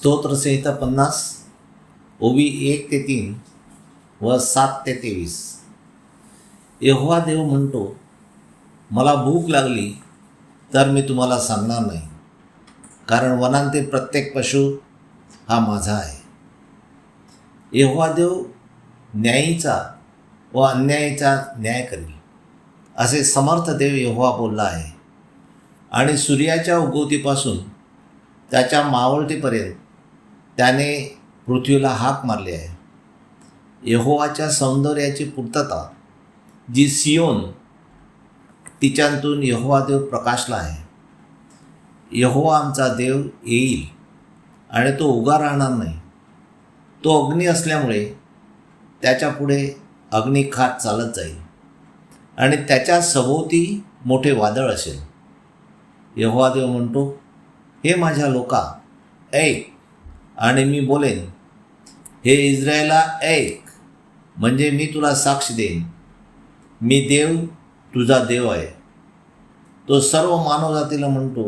स्तोत्रसंहिता 50 ओवी 1 ते 3 व 7 ते 23. यहोवा देव म्हणतो, मला भूक लागली तर मी तुम्हाला सांगणार नाही, कारण वनांतील प्रत्येक पशु हा माझा आहे. यहोवा देव न्यायीचा व अन्यायीचा न्याय करील, असे समर्थ देव यहोवा बोलला आहे. आणि सूर्याच्या उगवतीपासून त्याच्या मावळतीपर्यंत त्याने पृथ्वीला हाक मारली आहे. यहोवाच्या सौंदर्याची पूर्तता जी सियोन, तिच्यातून यहोवा देव प्रकाशला आहे. यहोवा आमचा देव येईल आणि तो उगा राहणार नाही. तो अग्नी असल्यामुळे त्याच्या पुढे अग्नी खात चालत जाईल आणि त्याच्या सभोवती मोठे वादळ असेल. यहोवा देव म्हणतो, हे माझ्या लोका ऐक आणि मी बोलेन. हे इस्रायला ऐक, म्हणजे मी तुला साक्ष देईन. मी देव तुझा देव आहे. तो सर्व मानवजातीला म्हणतो,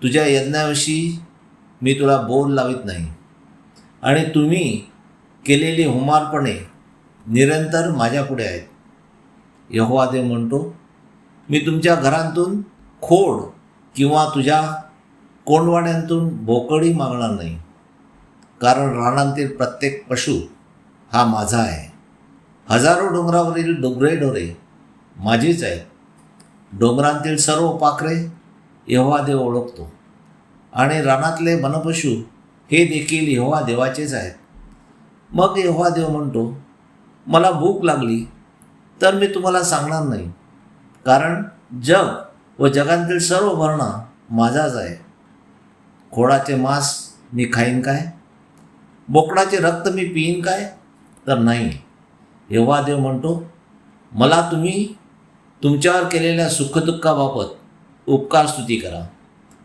तुझ्या यज्ञाविषयी मी तुला बोल लावित नाही आणि तुम्ही केलेली हुमारपणे निरंतर माझ्यापुढे आहेत. यहोवा देव म्हणतो, मी तुमच्या घरांतून खोड किंवा तुझ्या कोंडवाड्यांतून बोकडी मागणार नाही, कारण रानांतील प्रत्येक पशु हा माझा आहे. हजारो डोंगरावरील डोंगरे माझीच आहेत. डोंगरांतील सर्व पाखरे यहोवा देव ओळखतो आणि रानातले वनपशु हे देखील यहोवा देवाचेच आहेत. मग यहोवा देव म्हणतो, मला भूक लागली तर मी तुम्हाला सांगणार नाही, कारण जग व जगांतील सर्व भरणा माझाच आहे. खोडाचे मांस मी खाईन काय? बोकडाचे रक्त मी पिईन काय? तर नाही. यहोवा देव म्हणतो, मला तुम्ही तुमच्यावर केलेल्या सुखदुःखाबाबत उपकार स्तुती करा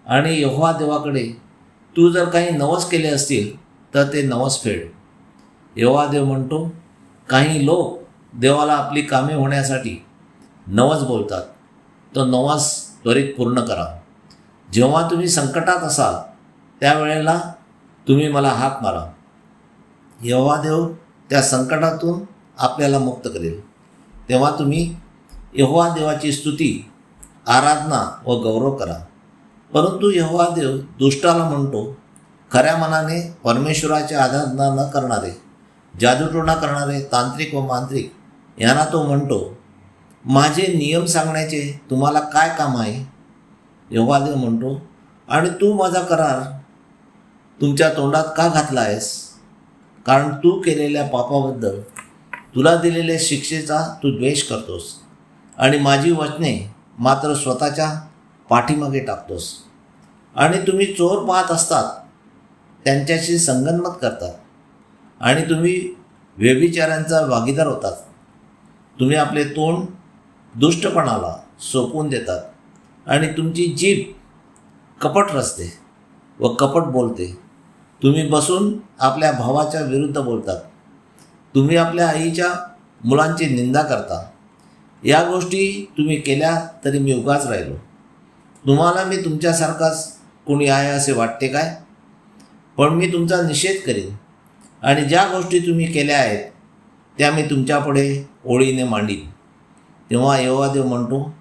आणि यहोवा देवाकडे तू जर काही नवस केले असतील तर ते नवस फेड. यहोवा देव म्हणतो, काही लोक देवाला आपली कामे होण्यासाठी नवस बोलतात. तो नवस त्वरित पूर्ण करा. जेव्हा तुम्ही संकटात असाल त्यावेळेला तुम्ही मला हाक मारा. यहोवा देव त्या संकटातून आपल्याला मुक्त करेल. तेव्हा तुम्ही यहोवा देवाची स्तुती, आराधना व गौरव करा. परंतु यहोवा देव दुष्टाला म्हणतो, खऱ्या मनाने परमेश्वराची आराधना न करणारे, जादूटोणा करणारे, तांत्रिक व मांत्रिक यांना तो म्हणतो, माझे नियम सांगण्याचे तुम्हाला काय काम आहे? यहोवा देव म्हणतो, आणि तू माझा करार तुमच्या तोंडात का घातला आहेस? कारण तू केलेल्या पापाबद्दल तुला दिलेल्या शिक्षेचा तू द्वेष करतोस आणि माझी वचने मात्र स्वतःच्या पाठीमागे टाकतोस. आणि तुम्ही चोर पाहत असतात त्यांच्याशी संगनमत करतात आणि तुम्ही व्यभिचारांचा भागीदार होतात. तुम्ही आपले तोंड दुष्टपणाला सोपवून देतात आणि तुमची जीभ कपट रचते व कपट बोलते. तुम्ही बसून आपल्या भावाच्या विरुद्ध बोलतात. तुम्ही आपल्या आईच्या मुलांची निंदा करता. या गोष्टी तुम्ही केल्या तरी मी उगाच राहिलो. तुम्हाला मी तुमच्यासारखाच कोणी आहे असे वाटते काय? पण मी तुमचा निषेध करीन आणि ज्या गोष्टी तुम्ही केल्या आहेत त्या मी तुमच्यापुढे ओळीने मांडीन. तेव्हा यहोवा देव म्हणतो,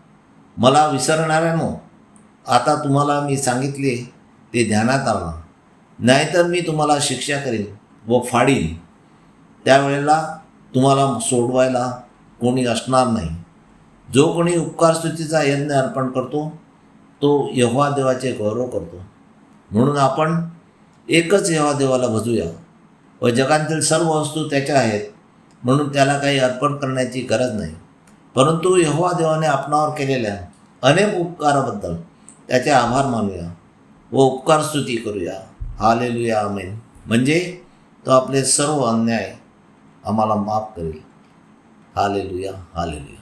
मला विसरणाऱ्यानो, आता तुम्हाला मी सांगितले ते ध्यानात आणा, नाहीतर मी तुम्हाला शिक्षा करीन व फाडीन. त्यावेळेला तुम्हाला सोडवायला कोणी असणार नाही. जो कोणी उपकारस्तुतीचा यज्ञ अर्पण करतो तो यहोवा देवाचे गौरव करतो. म्हणून आपण एकच यहोवा देवाला भजूया व जगांतील सर्व वस्तू त्याच्या आहेत, म्हणून त्याला काही अर्पण करण्याची गरज नाही. परंतु यहोवा देवाने आपणावर केलेल्या अनेक उपकाराबद्दल त्याचे आभार मानूया व उपकारस्तुती करूया. हालेलुया, आमेन. म्हणजे तो आपले सर्व अन्याय आम्हाला माफ करेल. Hallelujah, hallelujah.